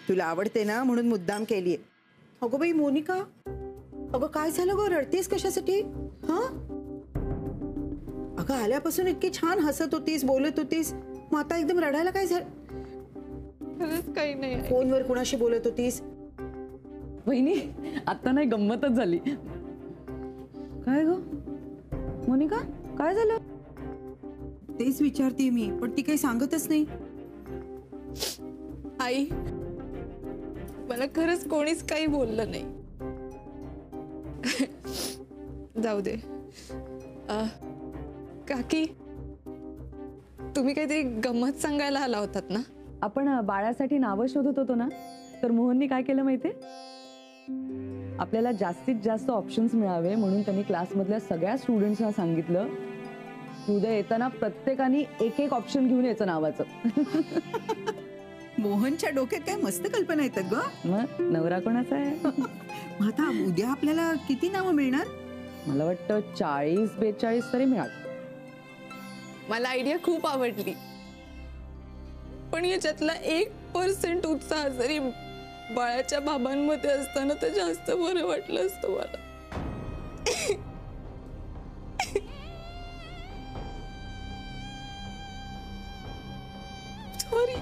तुला आवडते ना म्हणून मुद्दाम केलीये. अगं बाई मोनिका, अगं काय झालं गं, रडतेस कशासाठी? हा अगं आल्यापासून इतकी छान हसत होतीस, बोलत होतीस, मग आता एकदम रडायला काय झालं? खरंच काही नाही. फोनवर कुणाशी बोलत होतीस? वहिनी आता नाही, गंमतच झाली. काय ग मोनिका, काय झालं? तेच विचारते मी, पण ती काही सांगतच नाही. आई, मला खरंच कोणीच काही बोललं नाही. जाऊ दे. काकी, तुम्ही काहीतरी गंमत सांगायला आला होतात ना? आपण बाळासाठी नावं शोधत होतो ना, तर मोहननी काय केलं माहितीये? आपल्याला जास्तीत जास्त ऑप्शन्स मिळावे म्हणून त्यांनी क्लासमधल्या सगळ्या स्टुडंट्सना सांगितलं की उद्या येताना प्रत्येकाने एक एक ऑप्शन घेऊन यायचं नावाचं. मोहनच्या डोक्यात काय मस्त कल्पना येतात ग. मग नवरा कोणाचा आहे? आता उद्या आपल्याला किती नावं मिळणार? मला वाटतं 40-42 तरी मिळाल. मला आयडिया खूप आवडली, पण याच्यातला 1% उत्साह जरी बाळाच्या बाबांमध्ये असताना तर जास्त बरं वाटलं असतं मला. सॉरी.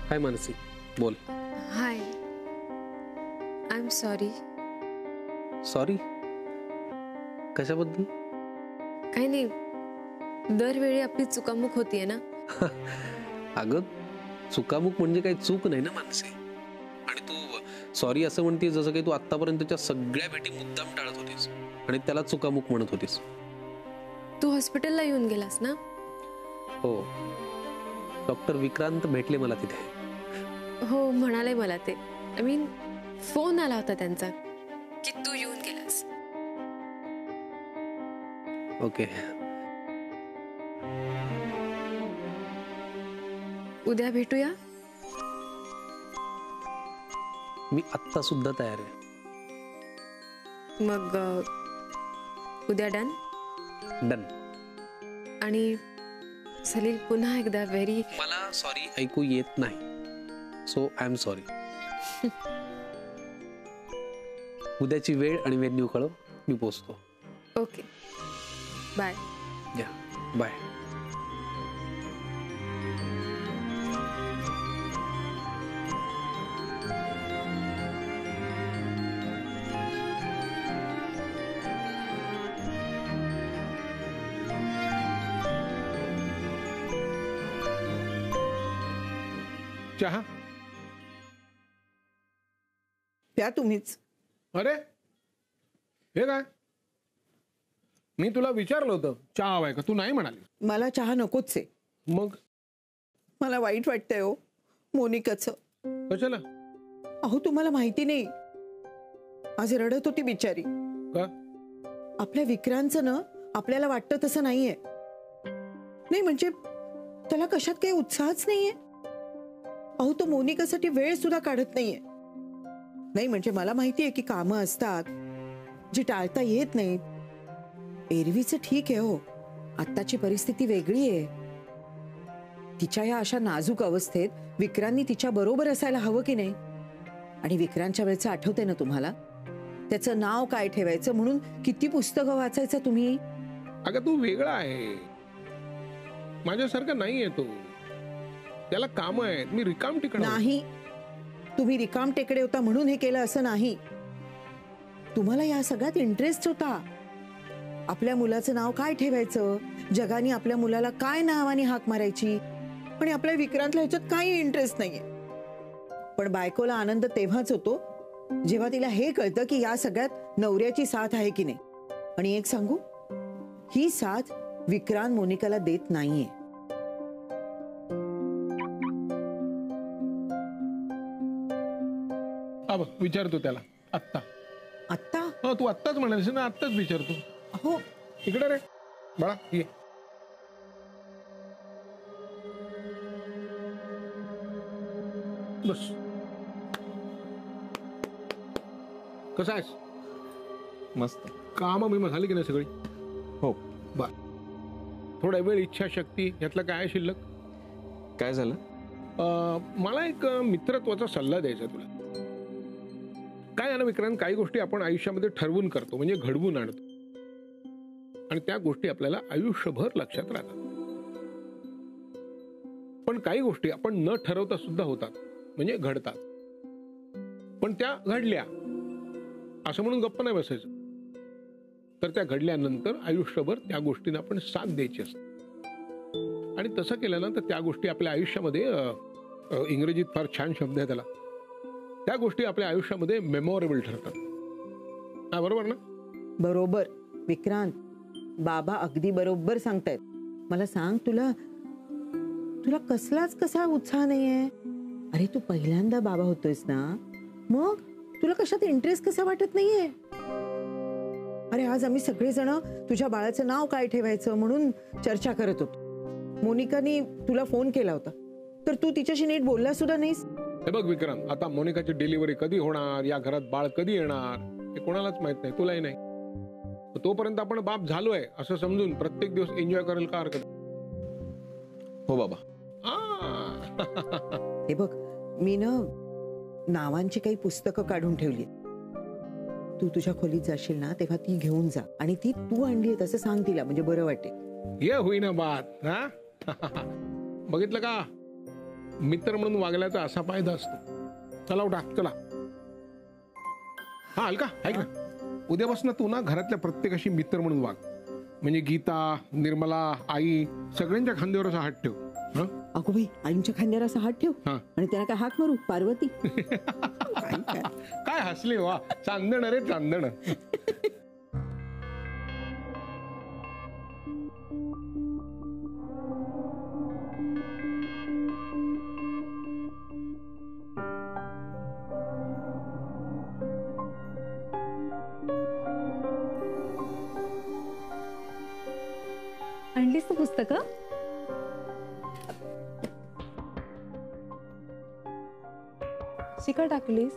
हाय मानसी, बोल. हाय, आय एम सॉरी. सॉरी? कशाबद्दल? काही नाही, दरवेळी आपली चुकामुक होतीये ना. अगं चुकामुक म्हणजे काही चूक नाही ना मानसी. आणि तू सॉरी असं म्हणतेस जसं काही तू आतापर्यंतच्या सगळ्या भेटी मुद्दाम टाळत होतीस आणि त्याला चुकामुक म्हणत होतीस. तू हॉस्पिटलला येऊन गेलास ना? हो, डॉक्टर विक्रांत भेटले मला तिथे. हो, म्हणाले मला ते. आय मीन फोन आला होता त्यांचा की तू येऊन गेलास. ओके. उद्या भेटूया. मी आत्ता सुद्धा तयार आहे. मग उद्या डन? डन. आणि सलील पुन्हा एकदा व्हेरी. मला सॉरी ऐकू येत नाही, सो आय एम सॉरी. उद्याची वेळ आणि व्हेन्यू कळव, मी पोहोचतो. Okay, bye. Yeah, bye. चहा प्या तुम्हीच. अरे हे काय, मी तुला विचारलं होतं चहा हवाय का, तू नाही म्हणाली. मला चहा नकोच आहे. मग मला वाईट वाटतंय हो मोनिकाचं. कशाला? अहो तुम्हाला माहिती नाही, आज रडत होती बिचारी. का? आपल्या विक्रांतचं ना आपल्याला वाटतं तसं नाहीये. नाही म्हणजे त्याला कशात काही उत्साहच नाहीये. अहो तो मोनिकासाठी वेळ सुद्धा काढत नाहीये. नाही म्हणजे मला माहितीये की कामं असतात जी टाळता येत नाहीत. एरवीचं ठीक आहे हो, आत्ताची परिस्थिती वेगळी आहे. तिच्या या अशा नाजूक अवस्थेत विक्रांतनी तिच्या बरोबर असायला हवं की नाही. आणि विक्रांतच्या वेळचं आठवतंय ना तुम्हाला, त्याचं नाव काय ठेवायचं म्हणून किती पुस्तकं वाचायचं तुम्ही. अगं तू वेगळा आहे, माझ्यासारखा नाहीये तो. त्याला काम आहेत, मी रिकाम टिकणार नाही. तुम्ही रिकाम टेकडे होता म्हणून हे केलं असं नाही. तुम्हाला या सगळ्यात इंटरेस्ट होता. आपल्या मुलाचं नाव काय ठेवायचं, जगाने आपल्या मुलाला काय नावाने हाक मारायची. आणि आपल्या विक्रांतला ह्याच्यात काही इंटरेस्ट नाहीये. पण बायकोला आनंद तेव्हाच होतो जेव्हा तिला हे कळतं की या सगळ्यात नवऱ्याची साथ आहे की नाही. आणि एक सांगू, ही साथ विक्रांत मोनिकाला देत नाहीये. विचारतो त्याला आत्ता. आत्ता? हो, तू आत्ताच म्हणालीस ना, आत्ताच विचारतो. हो, इकडे रे बाळा, ये. बस. कसा आहेस? मस्त. काम बिम झाली की नाही सगळी? हो. बर. थोडा वेळ, इच्छाशक्ती यातलं काय आहे शिल्लक? काय झालं? मला एक मित्रत्वाचा सल्ला द्यायचा तुला. काय आहे ना विक्रांत, काही गोष्टी आपण आयुष्यामध्ये ठरवून करतो, म्हणजे घडवून आणतो, आणि त्या गोष्टी आपल्याला आयुष्यभर लक्षात राहतात. पण काही गोष्टी आपण न ठरवता सुद्धा होतात, म्हणजे घडतात. पण त्या घडल्या असं म्हणून गप्प नाही बसायचं. तर त्या घडल्यानंतर आयुष्यभर त्या गोष्टींना आपण साथ द्यायची असते. आणि तसं केलं ना तर त्या गोष्टी आपल्या आयुष्यामध्ये, इंग्रजीत फार छान शब्द आहे त्याला, त्या गोष्टी आपल्या आयुष्यामध्ये मेमोरेबल ठरतात. हा, बरोबर ना? बरोबर विक्रांत, बाबा अगदी बरोबर सांगतायत. मला सांग, तुला कसलाच कसा उत्साह नाहीये? अरे तू पहिल्यांदा बाबा होतोयस ना, मग तुला कशात इंटरेस्ट कसा वाटत नाहीये? अरे आज आम्ही सगळेजण तुझ्या बाळाचं नाव काय ठेवायचं म्हणून चर्चा करत होतो. मोनिकाने तुला फोन केला होता, तर तू तिच्याशी नीट बोलला सुद्धा नाहीस. हे बघ विक्रांत, आता मोनिकाची डिलिव्हरी कधी होणार, या घरात बाळ कधी येणार, हे कोणालाच माहित नाही, तुलाही नाही. तोपर्यंत आपण बाप झालोय असं समजून प्रत्येक दिवस एन्जॉय करायला का हरकत? हो बाबा. हे बघ, मी ना नावांची काही पुस्तकं काढून ठेवली. तू तुझ्या खोलीत जाशील ना तेव्हा ती घेऊन जा, आणि ती तू आणली आहे तसं सांग तिला, म्हणजे बरं वाटेल. ये होईना बात. हा बघितलं का, मित्र म्हणून वागल्याचा असा फायदा असतो. चला उठा, चला. हा अलका, ऐक ना, उद्यापासून तू ना घरातल्या प्रत्येकाशी मित्र म्हणून वाग. म्हणजे गीता, निर्मला, आई, सगळ्यांच्या खांद्यावर असा हात ठेव. अगो बाई, आईंच्या खांद्यावर असा हात ठेव आणि त्याला काय हाक मारू, पार्वती? काय हसले वा, चांदण रे चांदण. आणलीस तू पुस्तकं? शिका टाकलीस?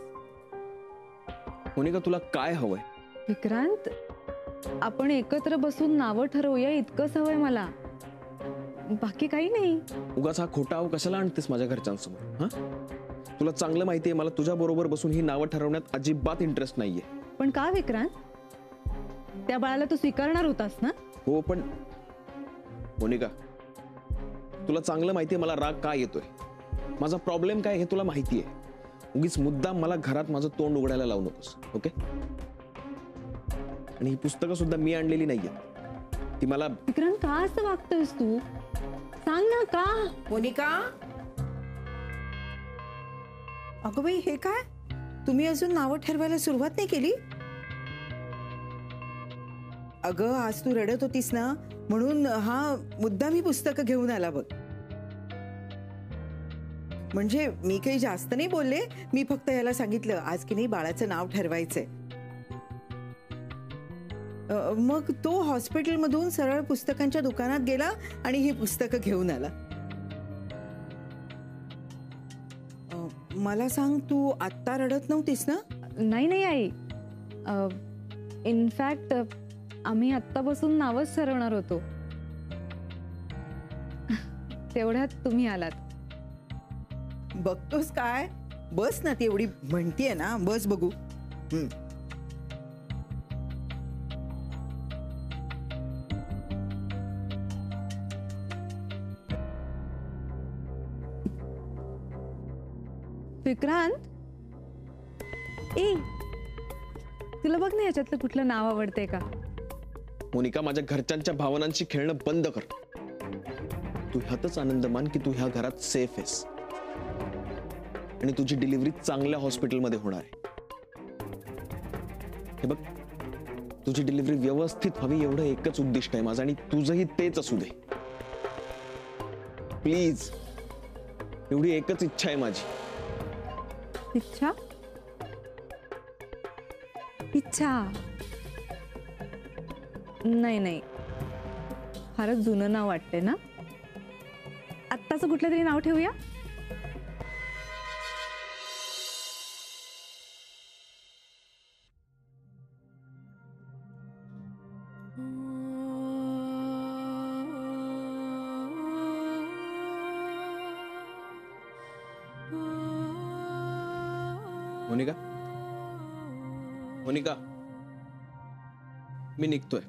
मोनिका, तुला काय हवंय? विक्रांत, आपण एकत्र बसून नावं ठरवूया इतकंच हवंय मला, बाकी काही नाही. उगाच हा खोटा आव कशाला आणतेस माझ्या घरच्यांसमोर? हा, तुला चांगलं माहितीये मला तुझ्या बरोबर बसून ही नावं ठरवण्यात अजिबात इंटरेस्ट नाहीये. पण का विक्रांत? त्या बाळाला तू स्वीकारणार होतास ना? हो, पण मोनिका, तुला चांगलं माहितीये मला राग का येतोय, माझा प्रॉब्लेम काय हे तुला माहितीये. उगीच मुद्दाम मला घरात माझं तोंड उघडायला लावू नकोस, ओके? आणि ही पुस्तकं सुद्धा मी आणलेली नाहीये, ती मला. विक्रांत, का असं वागतोयस तू? सांग ना का? मोनिका, अगं बाई, हे काय? तुम्ही अजून नावं ठरवायला सुरुवात नाही केली? अगं, आज तू रडत होतीस ना, म्हणून हा मुद्दा मी पुस्तकं घेऊन आला बघ. म्हणजे मी काही जास्त नाही बोलले, मी फक्त याला सांगितलं आज की नाही बाळाचं नाव ठरवायचंय. मग तो हॉस्पिटलमधून सरळ पुस्तकांच्या दुकानात गेला आणि ही पुस्तकं घेऊन आला. मला सांग, तू आत्ता रडत नव्हतीस ना? नाही नाही आई, इनफॅक्ट आम्ही आत्ता बसून नावच ठरवणार होतो, तेवढ्यात तुम्ही आलात. बघतोस काय? बस ना, ती एवढी म्हणतीये ना, बस बघू. विक्रांत, ए तुला बघ ना याच्यातलं कुठलं नाव आवडतंय का? मोनिका, माझ्या घरच्यांच्या भावनांशी खेळणं बंद कर. तू ह्यातच आनंद मान की तू ह्या घरात सेफ आहेस आणि तुझी डिलिव्हरी चांगल्या हॉस्पिटलमध्ये होणार आहे. हे बघ, तुझी डिलिव्हरी व्यवस्थित व्हावी एवढं एकच उद्दिष्ट आहे माझं आणि तुझंही तेच असू दे. प्लीज, एवढी एकच इच्छा आहे माझी. इच्छा? इच्छा नाही, फारच जुनं नाव वाटतंय ना. आत्ताच कुठलं तरी नाव ठेवूया. मोनिका, मोनिका, मी निघतोय.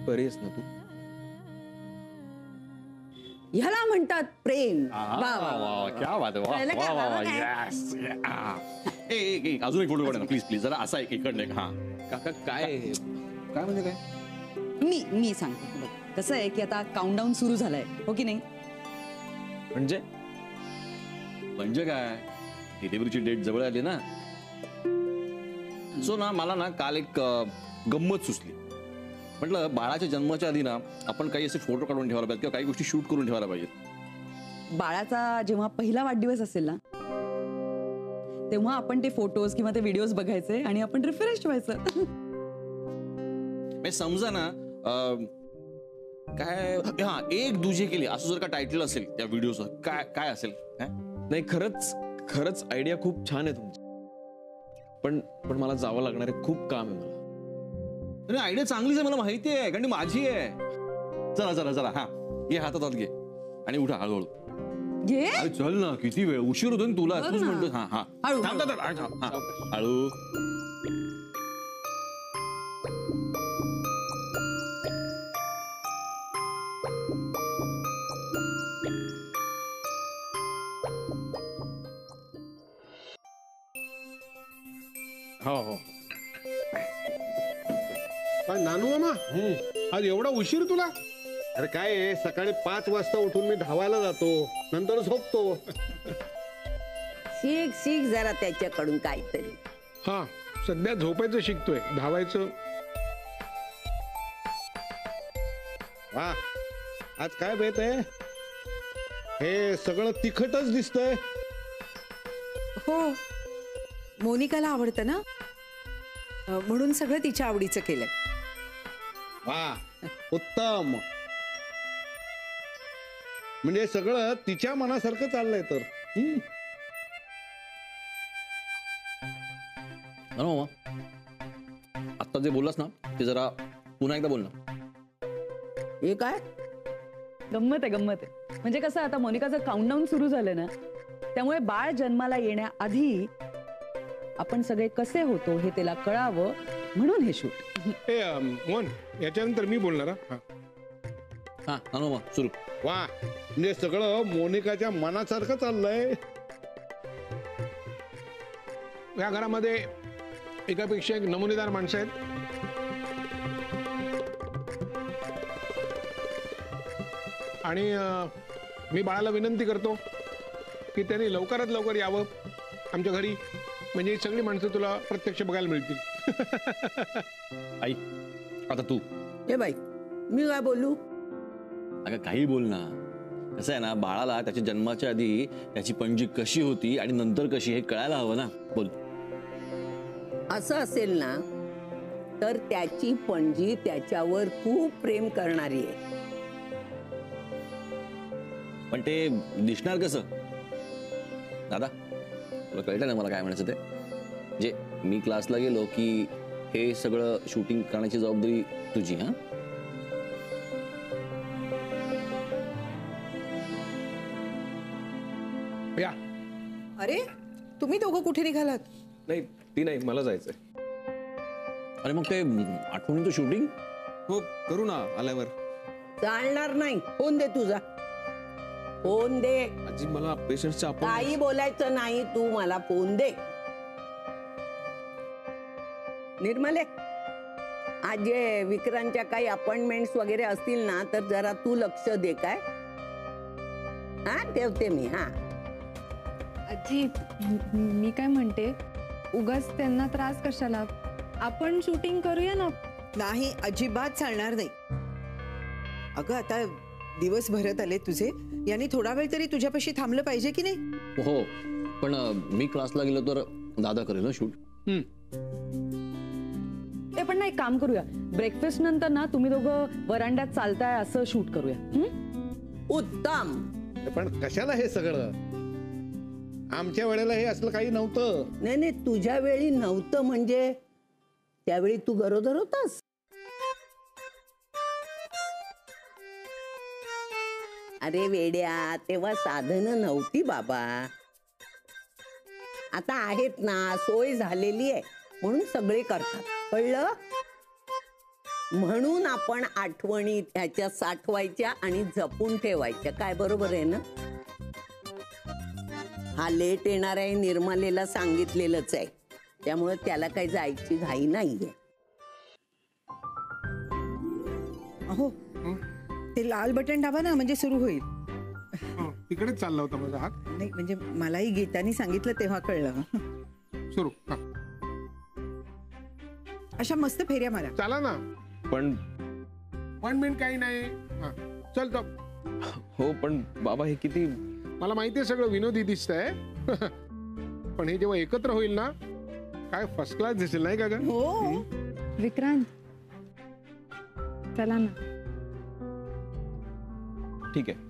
बरी आहेस ना तू? ह्याला म्हणतात प्रेम. क्या बात आहे. कळलं का? वा वा बाबा काय? यस. अजून एक फोटो काढ ना प्लीज प्लीज. जरा असा एक इकडनं एक. हा काका, काय काय म्हणजे काय? मी सांगते बघ. कसं आहे की आता काउंटडाऊन सुरू झालाय, हो की नाही? म्हणजे म्हणजे काय, डिलिव्हरीची डेट जवळ आली ना. सो ना मला ना काल एक गंमत सुचली. म्हटलं बाळाच्या जन्माच्या आधी ना आपण काही असे फोटो काढून ठेवायला पाहिजे किंवा काही गोष्टी शूट करून ठेवायला पाहिजेत. बाळाचा जेव्हा पहिला वाढदिवस असेल ना, तेव्हा आपण ते फोटोज किंवा ते व्हिडिओज बघायचे आणि आपण रिफ्रेश व्हायचं. समजा ना काय, हा एक दुजे केली असं जर का टायटल असेल त्या व्हिडिओचं, काय काय असेल? नाही, खरंच आयडिया खूप छान आहे तुमची. पण मला जावं लागणार आहे, खूप काम आहे मला. अरे आयडिया चांगलीच आहे, मला माहिती आहे, कारण ती माझी आहे. चला चला चला, हा घे हातात घे आणि उठा हळूहळू. घे. अरे चल ना, किती वेळ उशीर होतो ना तुला. तूच म्हणतो. हा हा हळू, थांब थांब, थांब, हा, हळू. हो हो. काय नानू मामा, आज एवढा उशीर तुला? अरे काय आहे, सकाळी 5 वाजता उठून मी धावायला जातो, नंतर झोपतो. शिक जरा त्याच्याकडून काहीतरी. हा, सध्या झोपायचं शिकतोय, धावायचं. वा, आज काय बेत आहे? हे सगळं तिखटच दिसतंय. हो, मोनिकाला आवडतं ना, म्हणून सगळं तिच्या आवडीचं केलंय. वा, उत्तम. म्हणजे सगळं तिच्या मनासारखं चाललंय तर. मामा, आता जे बोललास ना ते जरा पुन्हा एकदा बोल ना. हे काय? गंमत आहे. म्हणजे कसं, आता मोनिकाचं काउंटडाऊन सुरू झालं ना, त्यामुळे बाळ जन्माला येण्याआधी आपण सगळे कसे होतो हे त्याला कळावं म्हणून हे शूट. ए मोहन, याच्यानंतर मी बोलणार. हा मामा सुरू. वा, म्हणजे सगळं मोनिकाच्या मनासारखं चाललंय. या घरामध्ये एकापेक्षा एक नमुनेदार माणसं आहेत. आणि मी बाळाला विनंती करतो की त्यांनी लवकरात लवकर यावं आमच्या घरी, म्हणजे ही सगळी माणसं तुला प्रत्यक्ष बघायला मिळतील. आई, आता तू. हे बाई, मी काय बोलू? अगं काही बोल ना. कसं आहे ना, बाळाला त्याच्या जन्माच्या आधी त्याची पणजी कशी होती आणि नंतर कशी हे कळायला हवं ना. बोल. असं असेल ना तर त्याची पणजी त्याच्यावर खूप प्रेम करणारी आहे. पण ते दिसणार कसं? दादा, तुला कळलं ना मला काय म्हणायचं ते? जे मी क्लासला गेलो की हे सगळं शूटिंग करण्याची जबाबदारी तुझी. हा, या. अरे तुम्ही दोघं कुठे निघालात? नाही ती नाही, मला जायचंय. अरे मग ते आठवणीचं शूटिंग हो करू ना आल्यावर. चालणार नाही. फोन दे तुझा, फोन दे. आजी मला पेशंटच्या काही बोलायचं नाही, तू मला फोन दे. निर्मले, आज जे विक्रांतच्या काही अपॉइंटमेंट्स वगैरे असतील ना, तर जरा तू लक्ष दे. काय? हा, ठेवते मी. हा आजी, मी काय म्हणते, उगाच त्यांना त्रास कशाला, आपण शूटिंग करूया ना. नाही, अजिबात चालणार नाही. अगं आता दिवस भरत आले तुझे, यांनी थोडा वेळ तरी तुझ्यापाशी थांबलं पाहिजे की नाही? हो, पण मी क्लासला गेलो तर दादा करेल ना शूट. ते पण नाही, काम करूया, ब्रेकफास्ट नंतर ना तुम्ही दोघं वरांड्यात चालताय असं शूट करूया. उत्तम. पण कशाला हे सगळं? आमच्या वेळेला हे असलं काही नव्हतं. नाही नाही, तुझ्या वेळी नव्हतं म्हणजे त्यावेळी तू गरोदर होतास. अरे वेड्या, तेव्हा साधनं नव्हती बाबा. आता आहेत ना, सोय झालेली आहे म्हणून सगळे करतात, कळलं? म्हणून आपण आठवणी त्याच्या साठवायच्या आणि जपून ठेवायच्या. काय बरोबर आहे ना? हा लेट येणाऱ्या निर्मलेला सांगितलेलंच आहे, त्यामुळे त्याला काही जायची घाई नाहीये. अहो, ते लाल बटन दाबा ना, म्हणजे सुरू होईल. तिकडेच चालला होता माझा हात. नाही म्हणजे मलाही गीतानी सांगितलं तेव्हा कळलं. सुरू. अशा मस्त फेऱ्या मारा. चला ना. पण अपॉइंटमेंट काही नाही. चल तो. हो पण बाबा हे किती, मला माहितीये सगळं विनोदी दिसतंय. पण हे जेव्हा एकत्र होईल ना, काय फर्स्ट क्लास दिसेल, नाही का ग? हो. विक्रांत, चला ना. ठीक आहे.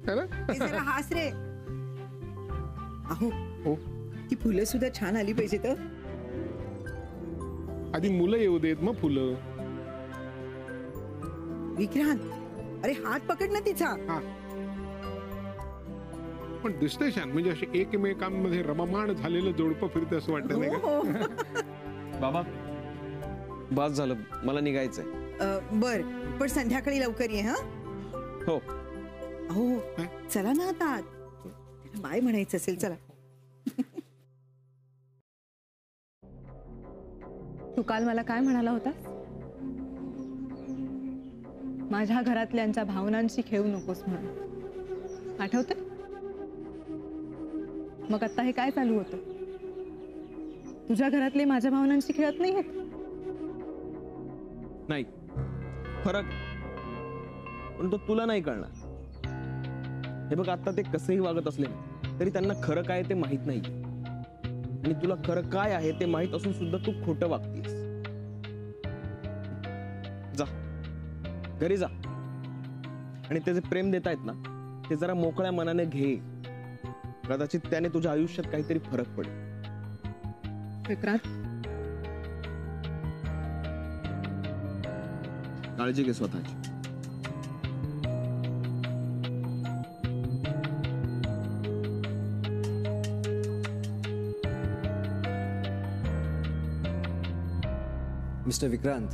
हे जरा हास रे. अहो हो, ती फुलं सुद्धा छान आली पाहिजेत. आधी मुलं येऊ देत मग फुलं. विक्रांत, अरे हात पकड ना तिचा. पण दिसतंय छान, म्हणजे असे एकमेकांमध्ये रममाण झालेलं जोडपं फिरतं असं वाटतं, नाही का? बाबा बस झालं, मला निघायचंय. बर, पण संध्याकाळी लवकर ये. हा हो. हो, चला ना आता. बाय म्हणायचं असेल, चला. तू काल मला काय म्हणाला होता? माझ्या घरातल्यांच्या भावनांशी खेळू नकोस म्हणून, आठवतंय? मग आता हे काय चालू होतं? तुझ्या घरातले माझ्या भावनांशी खेळत नाही आहेत? नाही, फरक पण तो तुला नाही कळणार. हे बघ, आता ते कसंही वागत असले तरी त्यांना खरं काय ते माहित नाही, आणि तुला खरं काय आहे ते माहित असून सुद्धा तू खोटं वागतेस. जा घरी जा, आणि ते जे प्रेम देत आहेत ना, ते जरा मोकळ्या मनाने घे. कदाचित त्याने तुझ्या आयुष्यात काहीतरी फरक पडेल. विक्रांत, काळजी घे स्वतःची. मिस्टर विक्रांत,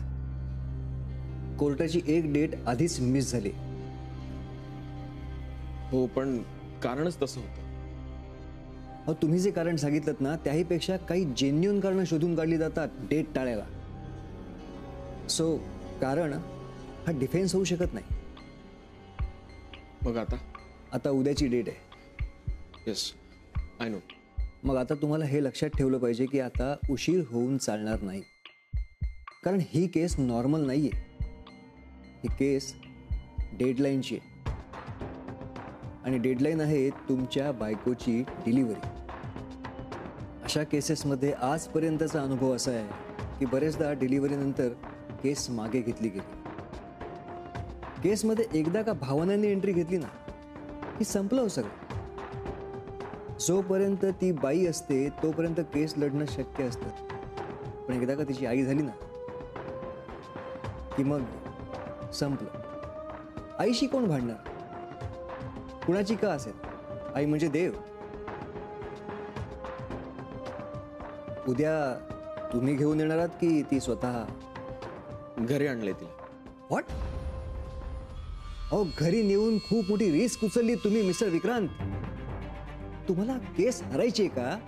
कोर्टाची एक डेट आधीच मिस झाली. हो, पण कारणच तसं होतं. अहो, तुम्ही जे कारण सांगितलं ना, त्याहीपेक्षा काही जेन्युइन कारण शोधून काढली जातात डेट टाळायला. सो कारण हा डिफेन्स होऊ शकत नाही. बघ आता उद्याची डेट आहे. Yes, I know. मग आता तुम्हाला हे लक्षात ठेवलं पाहिजे की आता उशीर होऊन चालणार नाही, कारण ही केस नॉर्मल नाहीये. ही केस डेडलाईनची आहे, आणि डेडलाईन आहे तुमच्या बायकोची डिलिव्हरी. अशा केसेसमध्ये आजपर्यंतचा अनुभव असा आहे की बरेचदा डिलिव्हरीनंतर केस मागे घेतली गेली. केसमध्ये एकदा का भावनांनी एंट्री घेतली ना, की संपलं हो सगळं. जोपर्यंत ती बाई असते तोपर्यंत केस लढणं शक्य असतं, पण एकदा का तिची आई झाली ना, की मग संपलं. आईशी कोण भांडणार? कुणाची का असेल, आई म्हणजे देव. उद्या तुम्ही घेऊन येणार आहात की ती स्वतः? घरी आणले तिला. व्हॉट? अहो, घरी नेऊन खूप मोठी रिस्क उचलली तुम्ही मिस्टर विक्रांत. तुम्हाला केस हरायची आहे का?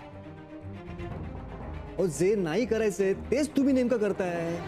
अहो, जे नाही करायचंय तेच तुम्ही नेमकं करताय.